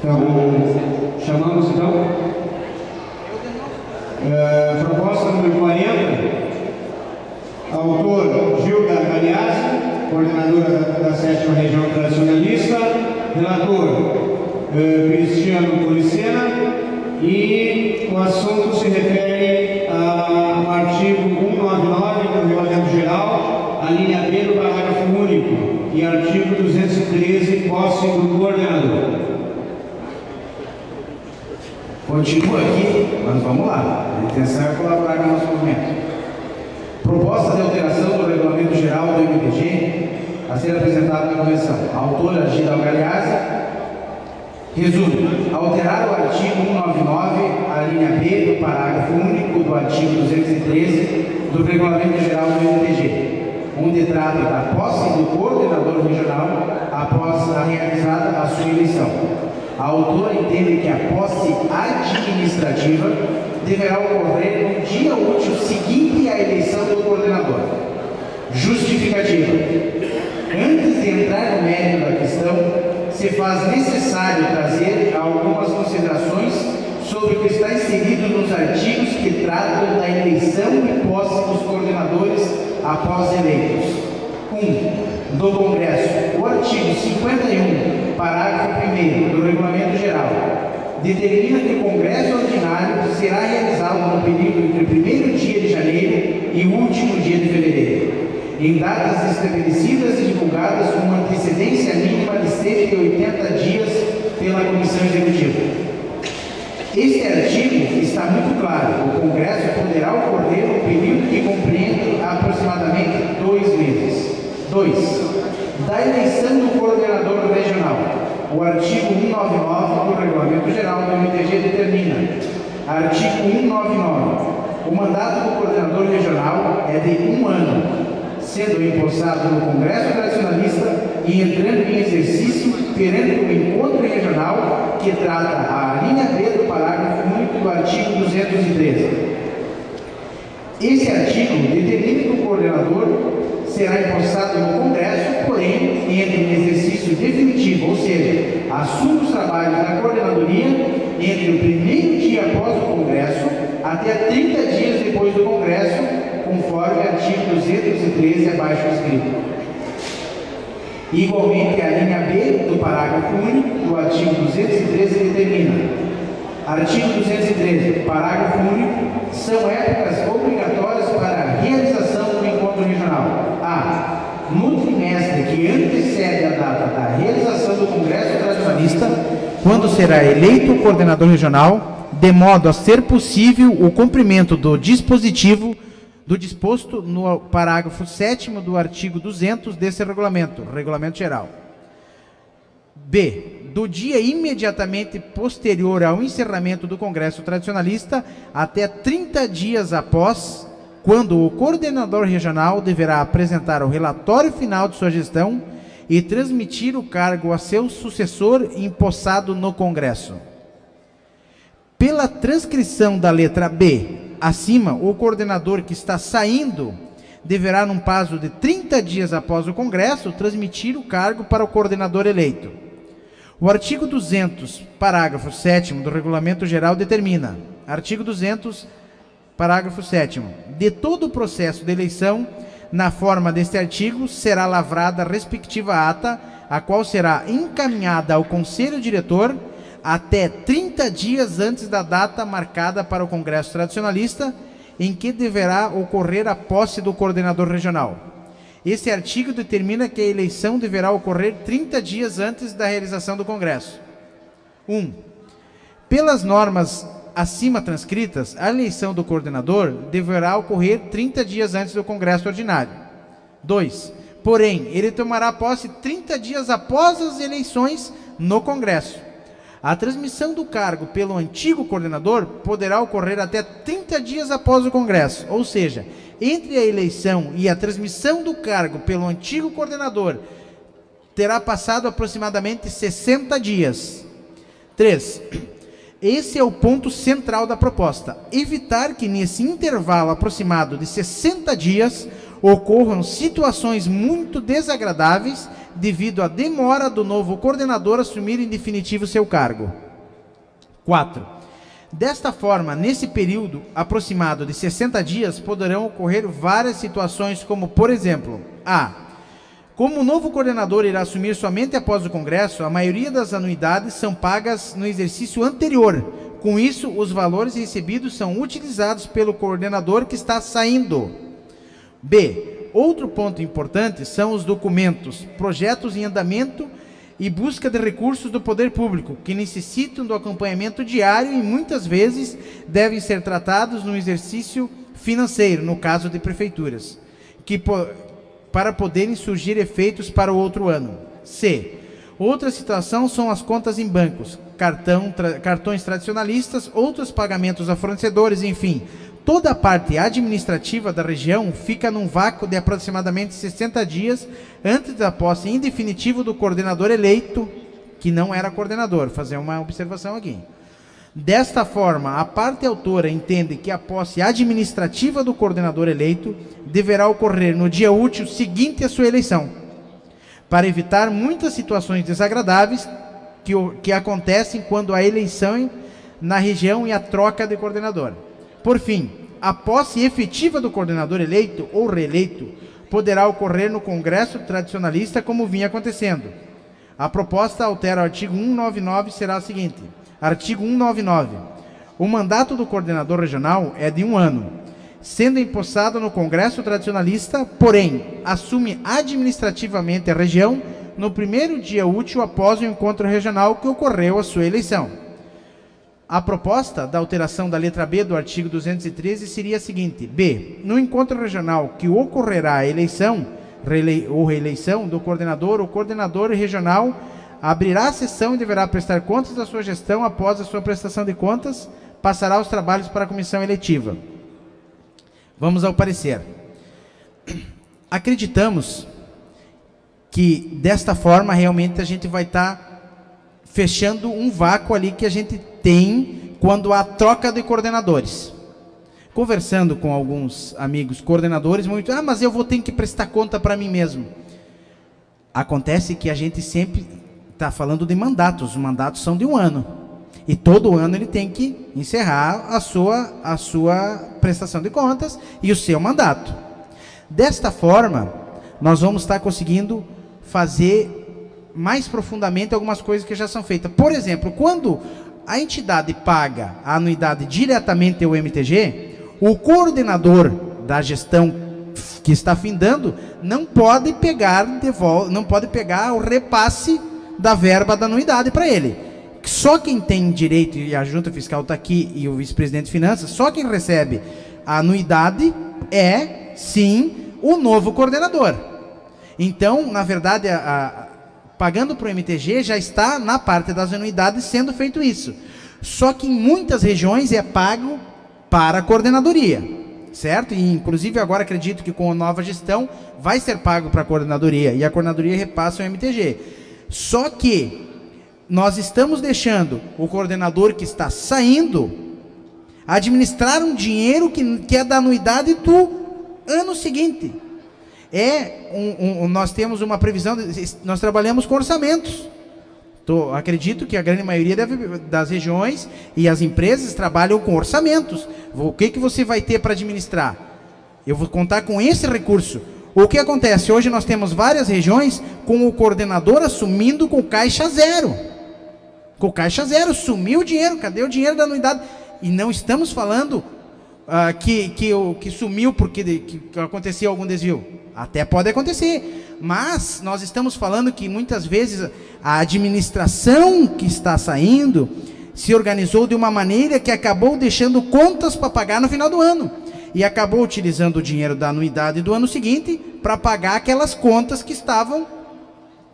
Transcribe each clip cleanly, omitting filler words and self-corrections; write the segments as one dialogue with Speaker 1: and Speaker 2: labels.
Speaker 1: Então, chamamos então. Proposta número 40. Autor Gilda Galeazzi, coordenadora da 7ª Região Tradicionalista. Relator Cristiano Policena. E o assunto se refere ao artigo 199 do Regulamento Geral, a linha B do parágrafo único, e artigo 213, posse do coordenador.
Speaker 2: Continua aqui, mas vamos lá. A intenção é colaborar com o nosso movimento. Proposta de alteração do Regulamento Geral do MPG a ser apresentada na convenção. A autora Gilda Galeazzi. Resumo: alterar o artigo 199, a linha B do parágrafo único do artigo 213 do Regulamento Geral do MPG, onde trata da posse do coordenador regional após a realizada a sua eleição. A autora entende que a posse administrativa deverá ocorrer no dia útil seguinte à eleição do coordenador. Justificativa: antes de entrar no mérito da questão, se faz necessário trazer algumas considerações sobre o que está inserido nos artigos que tratam da eleição e posse dos coordenadores após eleitos. 1. Do Congresso. O artigo 51, parágrafo 1º do Regulamento Geral, determina que o Congresso Ordinário será realizado no período entre o primeiro dia de janeiro e o último dia de fevereiro, em datas estabelecidas e divulgadas com uma antecedência mínima de 180 dias pela Comissão Executiva. Este artigo está muito claro: o Congresso poderá ocorrer no período que compreende aproximadamente 2 meses. 2. Da eleição do coordenador regional. O artigo 199 do Regulamento Geral do MTG determina. Artigo 199. O mandato do coordenador regional é de 1 ano, sendo empossado no Congresso Tradicionalista e entrando em exercício perante o encontro regional que trata a linha B do parágrafo único do artigo 213. Esse artigo determina que o coordenador será empossado no Congresso, porém, entra em exercício definitivo, ou seja, assume os trabalhos da coordenadoria entre o primeiro dia após o Congresso até 30 dias depois do Congresso, conforme o artigo 213 abaixo escrito. Igualmente, a linha B do parágrafo único do artigo 213 determina. Artigo 213, parágrafo único, são épocas obrigatórias para a realização do encontro regional. A. No trimestre que antecede a data da realização do Congresso Tradicionalista, quando será eleito o coordenador regional, de modo a ser possível o cumprimento do dispositivo do disposto no parágrafo 7º do artigo 200 desse regulamento, Regulamento Geral. B. Do dia imediatamente posterior ao encerramento do Congresso Tradicionalista até 30 dias após, quando o coordenador regional deverá apresentar o relatório final de sua gestão e transmitir o cargo a seu sucessor empossado no Congresso. Pela transcrição da letra B, acima, o coordenador que está saindo deverá, num prazo de 30 dias após o Congresso, transmitir o cargo para o coordenador eleito. O artigo 200, parágrafo 7º do Regulamento Geral determina. Artigo 200, parágrafo 7º. De todo o processo de eleição, na forma deste artigo, será lavrada a respectiva ata, a qual será encaminhada ao Conselho Diretor até 30 dias antes da data marcada para o Congresso Tradicionalista, em que deverá ocorrer a posse do coordenador regional. Esse artigo determina que a eleição deverá ocorrer 30 dias antes da realização do Congresso. 1. Pelas normas acima transcritas, a eleição do coordenador deverá ocorrer 30 dias antes do Congresso Ordinário. 2. Porém, ele tomará posse 30 dias após as eleições no Congresso. A transmissão do cargo pelo antigo coordenador poderá ocorrer até 30 dias após o Congresso, ou seja, entre a eleição e a transmissão do cargo pelo antigo coordenador, terá passado aproximadamente 60 dias. 3. Esse é o ponto central da proposta: evitar que nesse intervalo aproximado de 60 dias ocorram situações muito desagradáveis
Speaker 3: devido à demora do novo coordenador assumir em definitivo seu cargo. 4. Desta forma, nesse período aproximado de 60 dias, poderão ocorrer várias situações, como, por exemplo, a. Como o novo coordenador irá assumir somente após o Congresso, a maioria das anuidades são pagas no exercício anterior. Com isso, os valores recebidos são utilizados pelo coordenador que está saindo. B. Outro ponto importante são os documentos, projetos em andamento e busca de recursos do poder público, que necessitam do acompanhamento diário e muitas vezes devem ser tratados no exercício financeiro, no caso de prefeituras, para poderem surgir efeitos para o outro ano. C. Outra situação são as contas em bancos, cartões tradicionalistas, outros pagamentos a fornecedores, enfim. Toda a parte administrativa da região fica num vácuo de aproximadamente 60 dias antes da posse em definitivo do coordenador eleito, que não era coordenador. Fazer uma observação aqui. Desta forma, a parte autora entende que a posse administrativa do coordenador eleito deverá ocorrer no dia útil seguinte à sua eleição, para evitar muitas situações desagradáveis que acontecem quando há eleição na região e a troca de coordenador. Por fim, a posse efetiva do coordenador eleito ou reeleito poderá ocorrer no Congresso Tradicionalista, como vinha acontecendo. A proposta altera o artigo 199, será a seguinte. Artigo 199. O mandato do coordenador regional é de 1 ano, sendo empossado no Congresso Tradicionalista, porém, assume administrativamente a região no primeiro dia útil após o encontro regional que ocorreu a sua eleição. A proposta da alteração da letra B do artigo 213 seria a seguinte. B. No encontro regional que ocorrerá a eleição ou reeleição do coordenador, o coordenador regional abrirá a sessão e deverá prestar contas da sua gestão. Após a sua prestação de contas, passará os trabalhos para a comissão eletiva. Vamos ao parecer. Acreditamos que desta forma realmente a gente vai estar fechando um vácuo ali que a gente tem quando há troca de coordenadores. Conversando com alguns amigos coordenadores, mas eu vou ter que prestar conta para mim mesmo. Acontece que a gente sempre está falando de mandatos, os mandatos são de 1 ano. E todo ano ele tem que encerrar a sua prestação de contas e o seu mandato. Desta forma, nós vamos estar conseguindo fazer mais profundamente algumas coisas que já são feitas. Por exemplo, quando a entidade paga a anuidade diretamente ao MTG, o coordenador da gestão que está findando não pode pegar o repasse da verba da anuidade para ele. Só quem tem direito, e a junta fiscal está aqui e o vice-presidente de finanças, só quem recebe a anuidade é, sim, o novo coordenador. Então, na verdade, pagando para o MTG já está na parte das anuidades sendo feito isso. Só que em muitas regiões é pago para a coordenadoria, certo? E inclusive agora acredito que com a nova gestão vai ser pago para a coordenadoria e a coordenadoria repassa o MTG. Só que nós estamos deixando o coordenador que está saindo administrar um dinheiro que é da anuidade do ano seguinte. Nós temos uma previsão, nós trabalhamos com orçamentos. Acredito que a grande maioria das regiões e as empresas trabalham com orçamentos. O que você vai ter para administrar? Eu vou contar com esse recurso. O que acontece? Hoje nós temos várias regiões com o coordenador assumindo com caixa zero. Com caixa zero, sumiu o dinheiro, cadê o dinheiro da anuidade? E não estamos falando que sumiu porque que aconteceu algum desvio. Até pode acontecer, mas nós estamos falando que muitas vezes a administração que está saindo se organizou de uma maneira que acabou deixando contas para pagar no final do ano e acabou utilizando o dinheiro da anuidade do ano seguinte para pagar aquelas contas que estavam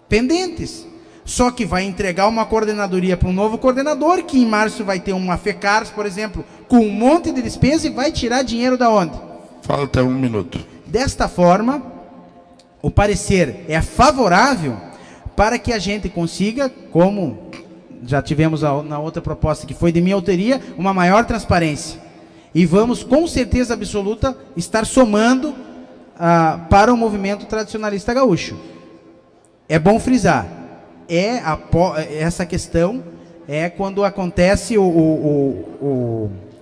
Speaker 3: pendentes. Só que vai entregar uma coordenadoria para um novo coordenador, que em março vai ter uma FECARS, por exemplo, com um monte de despesa, e vai tirar dinheiro da onde?
Speaker 4: Falta 1 minuto.
Speaker 3: Desta forma, o parecer é favorável para que a gente consiga, como já tivemos na outra proposta que foi de minha autoria, uma maior transparência. E vamos, com certeza absoluta, estar somando para o movimento tradicionalista gaúcho. é bom frisar, essa questão é quando acontece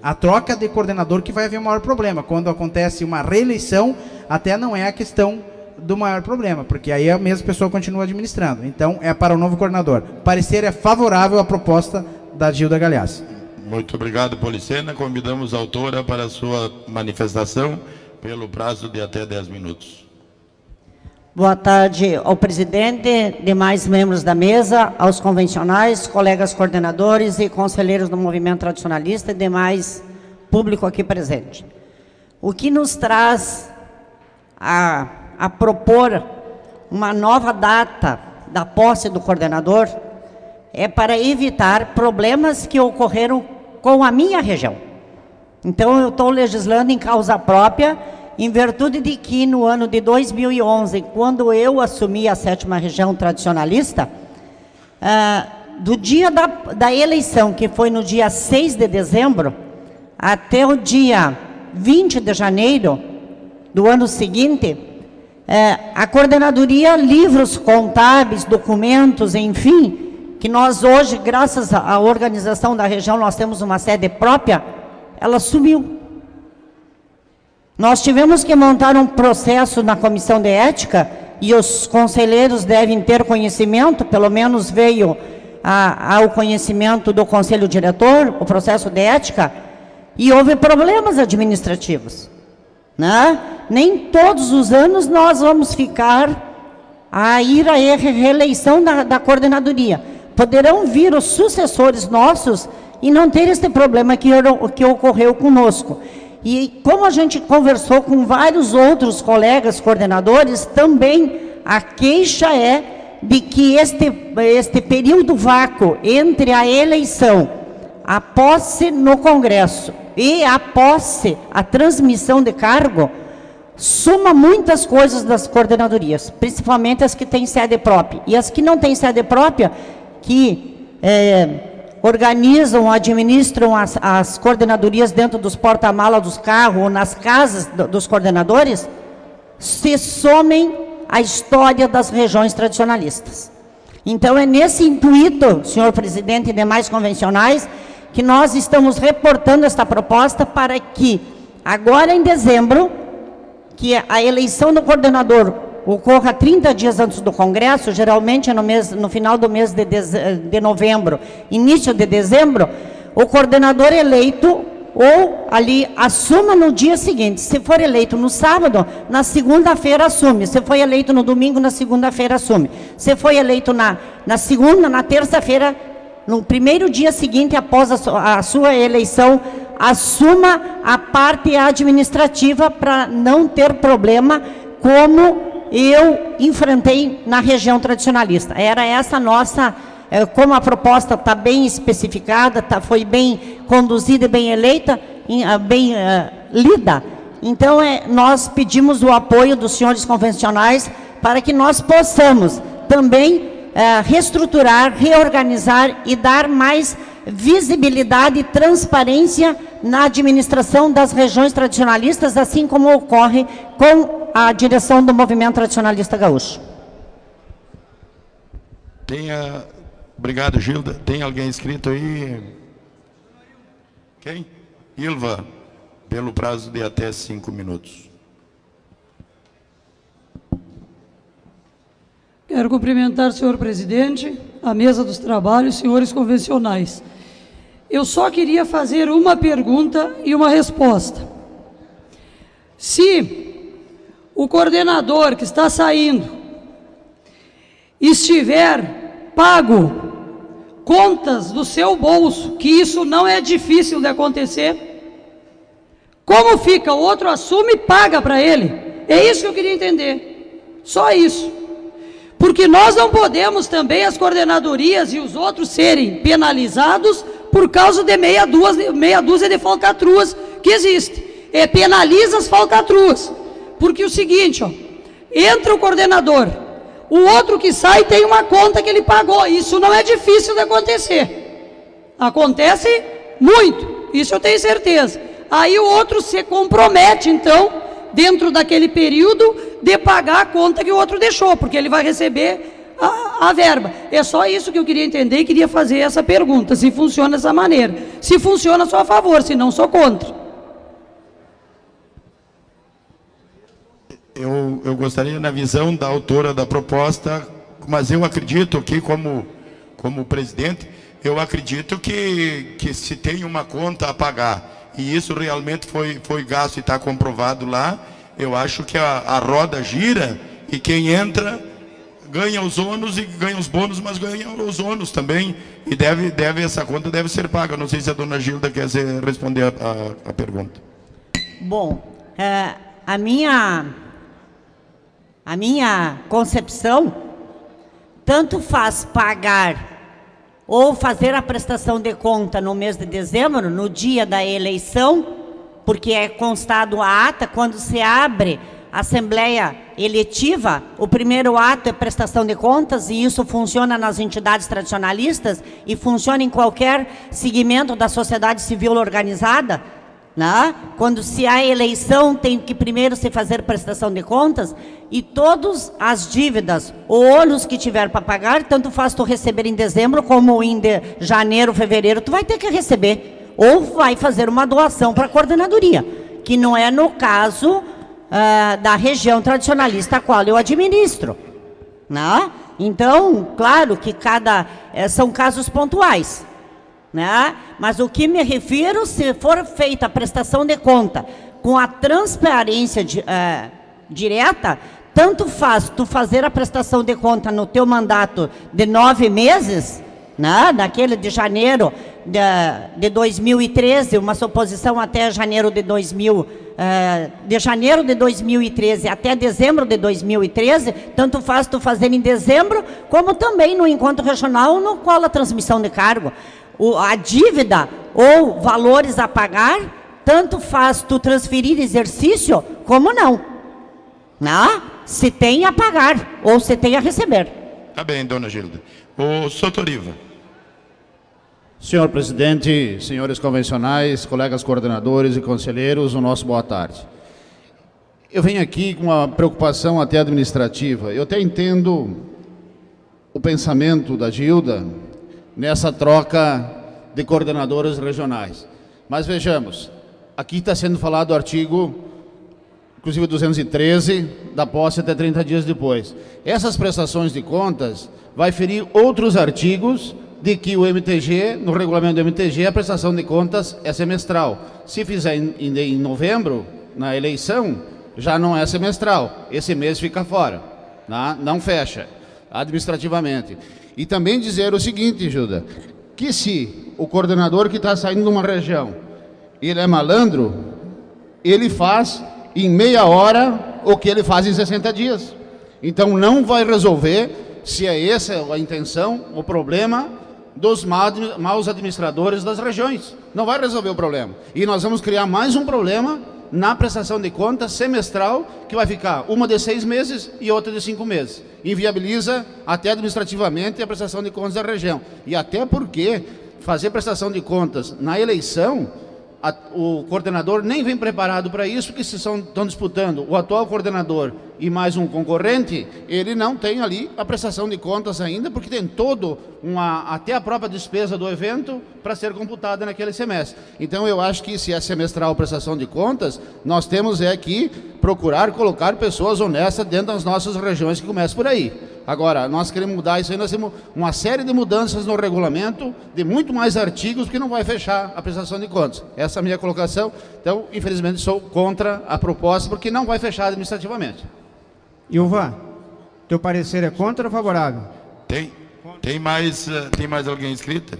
Speaker 3: a troca de coordenador que vai haver o maior problema. Quando acontece uma reeleição, até não é a questão do maior problema, porque aí a mesma pessoa continua administrando. Então, é para o novo coordenador. Parecer é favorável à proposta da Gilda Galhaço.
Speaker 4: Muito obrigado, Policena. Convidamos a autora para a sua manifestação pelo prazo de até 10 minutos.
Speaker 5: Boa tarde ao presidente, demais membros da mesa, aos convencionais, colegas coordenadores e conselheiros do movimento tradicionalista e demais público aqui presente. O que nos traz a propor uma nova data da posse do coordenador é para evitar problemas que ocorreram com a minha região. Então, eu estou legislando em causa própria, em virtude de que no ano de 2011, quando eu assumi a 7ª região tradicionalista, do dia da eleição, que foi no dia 6 de dezembro, até o dia 20 de janeiro do ano seguinte, a coordenadoria, livros contábeis, documentos, enfim, que nós hoje, graças à organização da região, nós temos uma sede própria, ela sumiu. Nós tivemos que montar um processo na comissão de ética, e os conselheiros devem ter conhecimento, pelo menos veio ao conhecimento do conselho diretor, o processo de ética, e houve problemas administrativos, né? Nem todos os anos nós vamos ficar a ir à reeleição da coordenadoria. Poderão vir os sucessores nossos e não ter este problema que ocorreu conosco. E como a gente conversou com vários outros colegas coordenadores, também a queixa é de que este período vácuo entre a eleição, a posse no Congresso e a posse, a transmissão de cargo, soma muitas coisas das coordenadorias, principalmente as que têm sede própria. E as que não têm sede própria, que organizam, administram as coordenadorias dentro dos porta-malas dos carros ou nas casas dos coordenadores, se somem à história das regiões tradicionalistas. Então, é nesse intuito, senhor presidente e demais convencionais, que nós estamos reportando esta proposta para que, agora em dezembro, que a eleição do coordenador ocorra 30 dias antes do Congresso, geralmente no final do mês de novembro, início de dezembro, o coordenador eleito ou ali assuma no dia seguinte. Se for eleito no sábado, na segunda-feira assume. Se foi eleito no domingo, na segunda-feira assume. Se foi eleito na segunda, na terça-feira, no primeiro dia seguinte após a sua eleição, assuma a parte administrativa para não ter problema, como eu enfrentei na região tradicionalista. Era essa nossa, como a proposta está bem especificada, foi bem conduzida e bem eleita, bem lida. Então, nós pedimos o apoio dos senhores convencionais para que nós possamos também reestruturar, reorganizar e dar mais visibilidade e transparência na administração das regiões tradicionalistas, assim como ocorre com a direção do movimento tradicionalista gaúcho.
Speaker 4: Obrigado, Gilda. Tem alguém inscrito aí? Quem? Ilva, pelo prazo de até 5 minutos.
Speaker 6: Quero cumprimentar o senhor presidente, a mesa dos trabalhos, senhores convencionais. Eu só queria fazer uma pergunta e uma resposta. Se o coordenador que está saindo estiver pago contas do seu bolso, que isso não é difícil de acontecer, como fica? O outro assume e paga para ele. É isso que eu queria entender. Só isso. Porque nós não podemos também, as coordenadorias e os outros, serem penalizados por causa de meia dúzia de falcatruas que existe. Penaliza as falcatruas. Porque o seguinte, entra o coordenador, o outro que sai tem uma conta que ele pagou. Isso não é difícil de acontecer. Acontece muito, isso eu tenho certeza. Aí o outro se compromete, então, dentro daquele período, de pagar a conta que o outro deixou, porque ele vai receber a verba. É só isso que eu queria entender e queria fazer essa pergunta, se funciona dessa maneira. Se funciona, sou a favor, se não, sou contra.
Speaker 4: Eu gostaria, na visão da autora da proposta, mas eu acredito que, como presidente, eu acredito que se tem uma conta a pagar, e isso realmente foi gasto e está comprovado lá, eu acho que a roda gira, e quem entra ganha os ônus e ganha os bônus, mas ganha os ônus também, e essa conta deve ser paga. Não sei se a dona Gilda quer responder a pergunta.
Speaker 5: Bom, a minha concepção, tanto faz pagar ou fazer a prestação de conta no mês de dezembro, no dia da eleição, porque é constado a ata, quando se abre a Assembleia Eletiva, o primeiro ato é prestação de contas, e isso funciona nas entidades tradicionalistas e funciona em qualquer segmento da sociedade civil organizada, né? Quando se há eleição, tem que primeiro se fazer prestação de contas, e todas as dívidas ou ônus que tiver para pagar, tanto faz tu receber em dezembro como em janeiro, fevereiro, tu vai ter que receber, ou vai fazer uma doação para a coordenadoria, que não é no caso da região tradicionalista a qual eu administro, né? Então, claro que são casos pontuais, né? Mas o que me refiro, se for feita a prestação de conta com a transparência direta, tanto faz tu fazer a prestação de conta no teu mandato de 9 meses, né? Daquele de janeiro de 2013, uma suposição até janeiro de 2013 até dezembro de 2013, tanto faz tu fazer em dezembro, como também no encontro regional, no qual a transmissão de cargo. A dívida ou valores a pagar, tanto faz tu transferir exercício, como não. Se tem a pagar, ou se tem a receber.
Speaker 4: Tá bem, dona Gilda. O Sotoriva.
Speaker 7: Senhor presidente, senhores convencionais, colegas coordenadores e conselheiros, o nosso boa tarde. Eu venho aqui com uma preocupação até administrativa. Eu até entendo o pensamento da Gilda nessa troca de coordenadores regionais. Mas vejamos, aqui está sendo falado o artigo, inclusive 213, da posse até 30 dias depois. Essas prestações de contas vai ferir outros artigos de que o MTG, no regulamento do MTG, a prestação de contas é semestral. Se fizer em novembro, na eleição, já não é semestral. Esse mês fica fora, não fecha, administrativamente. E também dizer o seguinte, Gilda, que se o coordenador que está saindo de uma região, ele é malandro, ele faz em meia hora o que ele faz em 60 dias. Então não vai resolver, se é essa a intenção, o problema dos maus administradores das regiões. Não vai resolver o problema. E nós vamos criar mais um problema na prestação de contas semestral, que vai ficar uma de 6 meses e outra de 5 meses. Inviabiliza até administrativamente a prestação de contas da região. E até porque fazer prestação de contas na eleição, o coordenador nem vem preparado para isso, porque se estão disputando o atual coordenador e mais um concorrente, ele não tem ali a prestação de contas ainda, porque tem até a própria despesa do evento para ser computada naquele semestre. Então eu acho que, se é semestral a prestação de contas, nós temos que procurar colocar pessoas honestas dentro das nossas regiões, que começa por aí. Agora, nós queremos mudar isso aí, nós temos uma série de mudanças no regulamento, de muito mais artigos, que não vai fechar a prestação de contas. Essa é a minha colocação. Então, infelizmente, sou contra a proposta, porque não vai fechar administrativamente.
Speaker 1: Ilva, teu parecer é contra ou favorável?
Speaker 4: Tem mais alguém inscrita?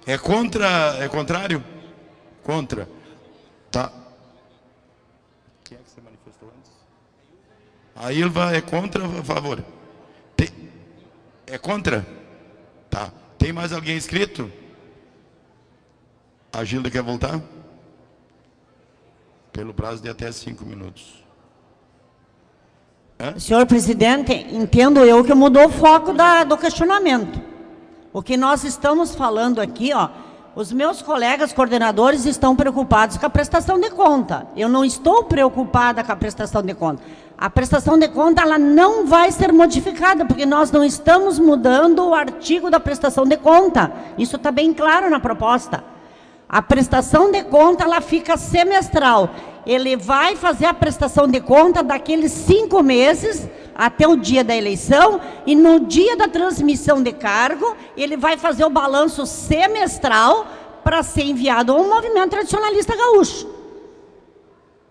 Speaker 4: É contrário? Contra. Tá. Quem é que se manifestou antes? A Ilva é contra ou a favor? É contra? Tá. Tem mais alguém inscrito? A Gilda quer voltar? Pelo prazo de até 5 minutos.
Speaker 5: Senhor presidente, entendo eu que mudou o foco do questionamento. O que nós estamos falando aqui, Os meus colegas coordenadores estão preocupados com a prestação de conta. Eu não estou preocupada com a prestação de conta. A prestação de conta, ela não vai ser modificada, porque nós não estamos mudando o artigo da prestação de conta. Isso está bem claro na proposta. A prestação de conta, ela fica semestral. Ele vai fazer a prestação de conta daqueles 5 meses até o dia da eleição, e no dia da transmissão de cargo, ele vai fazer o balanço semestral para ser enviado ao movimento tradicionalista gaúcho.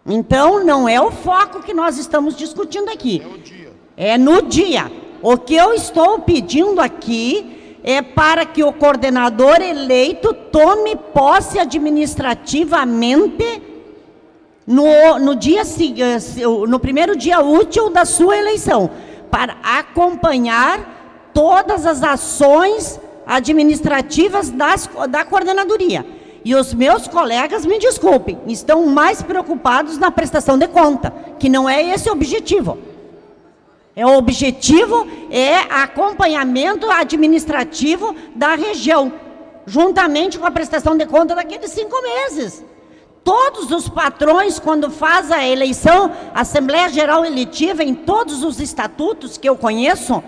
Speaker 5: Então, não é o foco que nós estamos discutindo aqui. É o dia. É no dia. O que eu estou pedindo aqui é para que o coordenador eleito tome posse administrativamente no primeiro dia útil da sua eleição, para acompanhar todas as ações administrativas da coordenadoria. E os meus colegas, me desculpem, estão mais preocupados na prestação de conta, que não é esse o objetivo. O objetivo é acompanhamento administrativo da região, juntamente com a prestação de conta daqueles 5 meses. Todos os patrões, quando faz a eleição, Assembleia Geral Eletiva, em todos os estatutos que eu conheço,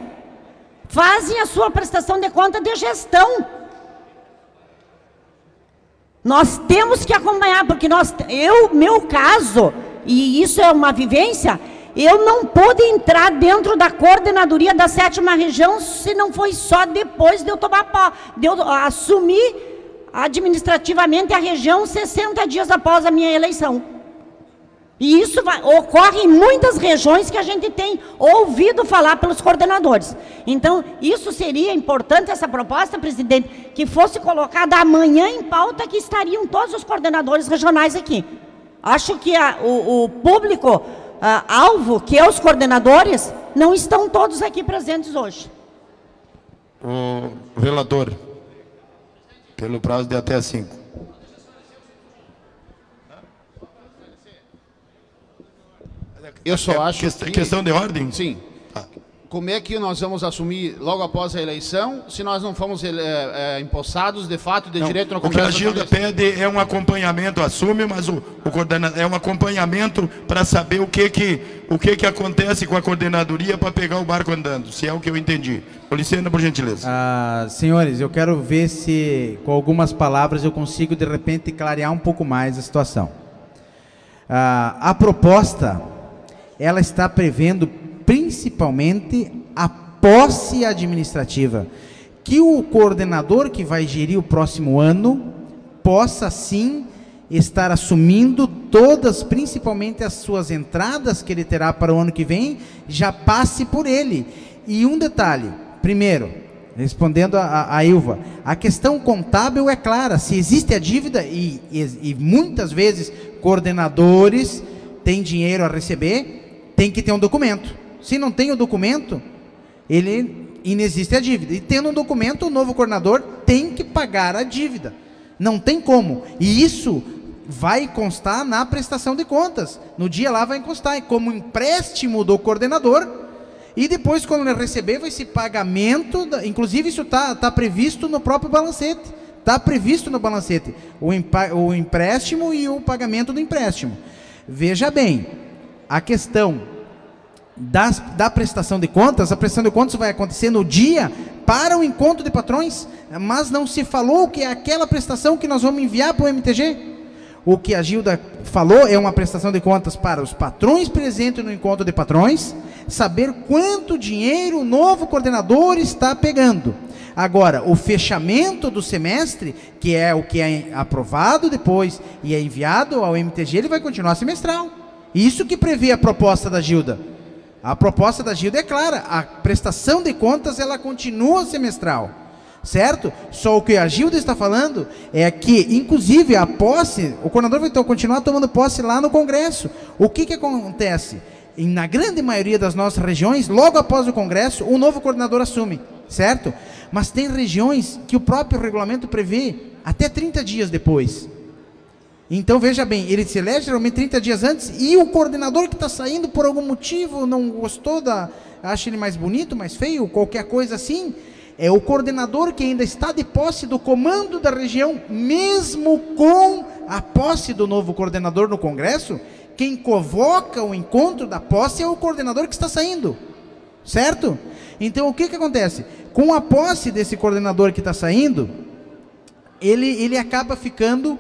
Speaker 5: fazem a sua prestação de conta de gestão. Nós temos que acompanhar, porque meu caso, e isso é uma vivência, eu não pude entrar dentro da coordenadoria da 7ª região se não foi só depois de eu assumir administrativamente a região 60 dias após a minha eleição. E isso ocorre em muitas regiões que a gente tem ouvido falar pelos coordenadores. Então, isso seria importante, essa proposta, presidente, que fosse colocada amanhã em pauta, que estariam todos os coordenadores regionais aqui. Acho que o público alvo, que é os coordenadores, não estão todos aqui presentes hoje.
Speaker 4: O relator, pelo prazo de até 5.
Speaker 7: Eu só acho
Speaker 4: questão de ordem?
Speaker 7: Sim. Como é que nós vamos assumir logo após a eleição, se nós não fomos empossados de fato de direito no Congresso?
Speaker 4: O que a Gilda pede é um acompanhamento, assume, mas o coordenador é um acompanhamento para saber o que acontece com a coordenadoria para pegar o barco andando, se é o que eu entendi. Policena, por gentileza.
Speaker 3: Senhores, eu quero ver se com algumas palavras eu consigo de repente clarear um pouco mais a situação. A proposta, ela está prevendo principalmente a posse administrativa, que o coordenador que vai gerir o próximo ano possa sim estar assumindo todas, principalmente as suas entradas que ele terá para o ano que vem, já passe por ele. E um detalhe, primeiro, respondendo a Ilva, a questão contábil é clara, se existe a dívida, e muitas vezes coordenadores têm dinheiro a receber, tem que ter um documento. Se não tem o documento, inexiste a dívida. E tendo um documento, o novo coordenador tem que pagar a dívida. Não tem como. E isso vai constar na prestação de contas. No dia lá vai constar como empréstimo do coordenador. E depois, quando ele receber, vai ser pagamento. Inclusive, isso está previsto no próprio balancete. Está previsto no balancete o empréstimo e o pagamento do empréstimo. Veja bem, a questão da prestação de contas, a prestação de contas vai acontecer no dia para o encontro de patrões, mas não se falou que é aquela prestação que nós vamos enviar para o MTG. O que a Gilda falou é uma prestação de contas para os patrões presentes no encontro de patrões, saber quanto dinheiro o novo coordenador está pegando. Agora, o fechamento do semestre, que é o que é aprovado depois e é enviado ao MTG, ele vai continuar semestral. Isso que prevê a proposta da Gilda. A proposta da Gilda é clara, a prestação de contas ela continua semestral, certo? Só o que a Gilda está falando é que, inclusive, a posse, o coordenador vai continuar tomando posse lá no Congresso. O que acontece? Na grande maioria das nossas regiões, logo após o Congresso, o novo coordenador assume, certo? Mas tem regiões que o próprio regulamento prevê até 30 dias depois. Então, veja bem, ele se elege geralmente 30 dias antes, e o coordenador que está saindo por algum motivo, não gostou acha ele mais bonito, mais feio, qualquer coisa assim, É o coordenador que ainda está de posse do comando da região, mesmo com a posse do novo coordenador no Congresso, quem convoca o encontro da posse é o coordenador que está saindo, certo? Então o que acontece? Com a posse desse coordenador que está saindo, ele acaba ficando,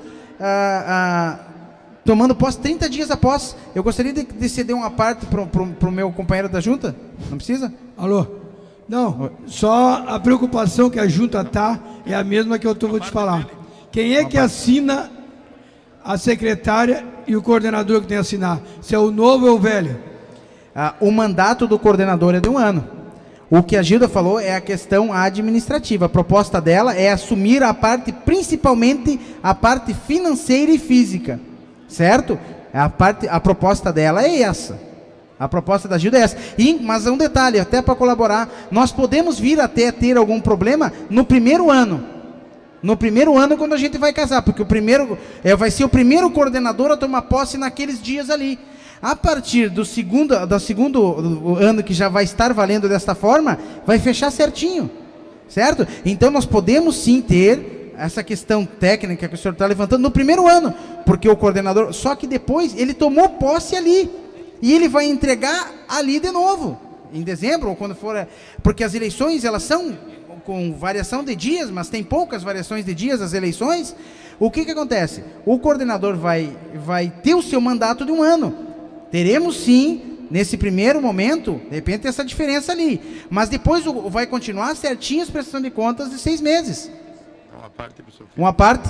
Speaker 3: tomando posse 30 dias após. Eu gostaria de ceder uma parte para o meu companheiro da junta, não precisa?
Speaker 8: Alô? Não, só a preocupação que a junta está é a mesma que eu vou te falar. Quem é que assina a secretária e o coordenador que tem que assinar? Se é o novo ou o velho?
Speaker 3: O mandato do coordenador é de 1 ano. O que a Gilda falou é a questão administrativa. A proposta dela é assumir a parte, principalmente a parte financeira e física, certo? A proposta dela é essa. A proposta da Gilda é essa. Mas um detalhe, até para colaborar, nós podemos vir até ter algum problema no primeiro ano. No primeiro ano, quando a gente vai casar, porque vai ser o primeiro coordenador a tomar posse naqueles dias ali. A partir do segundo ano, que já vai estar valendo desta forma, vai fechar certinho, certo? Então nós podemos sim ter essa questão técnica que o senhor está levantando no primeiro ano, porque o coordenador, só que depois ele tomou posse ali, e ele vai entregar ali de novo, em dezembro, ou quando for, porque as eleições, elas são com variação de dias, mas tem poucas variações de dias as eleições. O que acontece? O coordenador vai ter o seu mandato de 1 ano. Teremos sim, nesse primeiro momento, de repente essa diferença ali, mas depois vai continuar certinho as prestações de contas de 6 meses.
Speaker 4: Uma parte para o seu filho.
Speaker 3: Uma parte?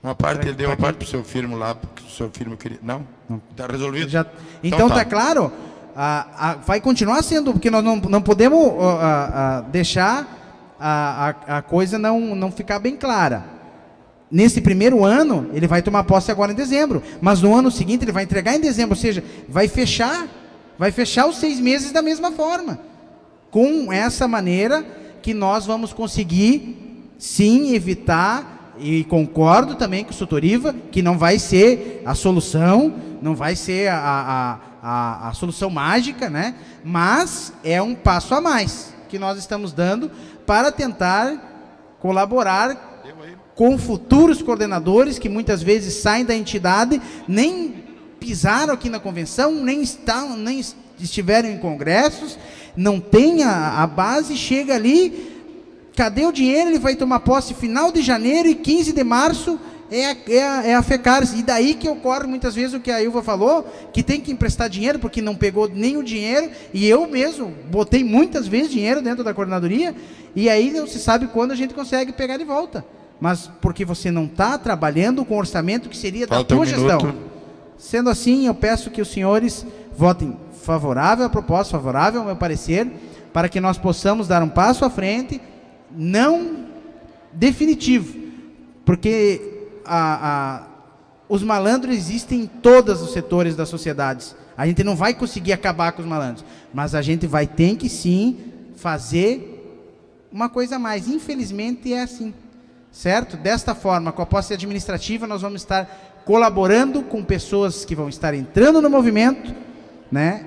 Speaker 4: Uma parte, ele deu uma parte para o seu firmo lá, porque o seu firmo queria... Não? Está resolvido?
Speaker 3: Então tá claro, vai continuar sendo, porque nós não podemos deixar a coisa não ficar bem clara. Nesse primeiro ano, ele vai tomar posse agora em dezembro, mas no ano seguinte ele vai entregar em dezembro, ou seja, vai fechar os 6 meses da mesma forma. Com essa maneira que nós vamos conseguir, sim, evitar... E concordo também com o Sotoriva, que não vai ser a solução, não vai ser a solução mágica, né? Mas é um passo a mais que nós estamos dando para tentar colaborar com futuros coordenadores que muitas vezes saem da entidade, nem pisaram aqui na convenção, nem estiveram em congressos, não tem a base, chega ali... Cadê o dinheiro? Ele vai tomar posse final de janeiro e 15 de março é a FECARS. E daí que ocorre muitas vezes o que a Ilva falou, que tem que emprestar dinheiro porque não pegou nem o dinheiro. E eu mesmo botei muitas vezes dinheiro dentro da coordenadoria e aí não se sabe quando a gente consegue pegar de volta. Mas porque você não está trabalhando com o orçamento que seria da tua gestão. Sendo assim, eu peço que os senhores votem favorável à proposta, favorável ao meu parecer, para que nós possamos dar um passo à frente, não definitivo, porque os malandros existem em todos os setores das sociedades. A gente não vai conseguir acabar com os malandros, mas a gente vai ter que sim fazer uma coisa a mais. Infelizmente é assim, certo? Desta forma, com a posse administrativa, nós vamos estar colaborando com pessoas que vão estar entrando no movimento, né?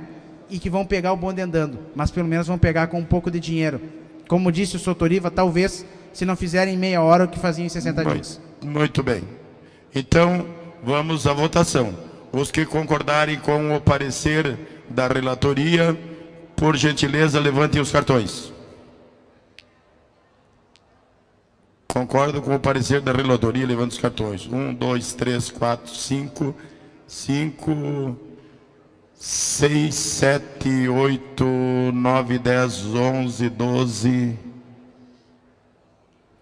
Speaker 3: E que vão pegar o bonde andando, mas pelo menos vão pegar com um pouco de dinheiro. Como disse o Sotoriva, talvez, se não fizerem em meia hora o que faziam em 60 dias.
Speaker 4: Muito bem. Então, vamos à votação. Os que concordarem com o parecer da relatoria, por gentileza, levantem os cartões. Concordo com o parecer da relatoria, levantem os cartões. 1, 2, 3, 4, 5, 6, 7, 8, 9, 10, 11,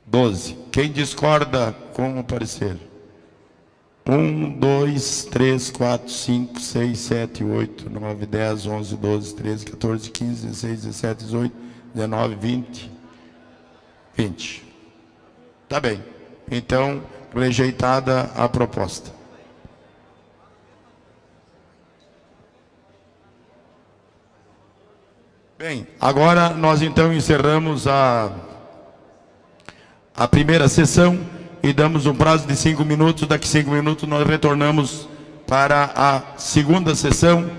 Speaker 4: 12. Quem discorda com o parecer? 1, 2, 3, 4, 5, 6, 7, 8, 9, 10, 11, 12, 13, 14, 15, 16, 17, 18, 19, 20. Tá bem. Então, rejeitada a proposta. Bem, agora nós então encerramos a primeira sessão e damos um prazo de 5 minutos. Daqui 5 minutos nós retornamos para a segunda sessão.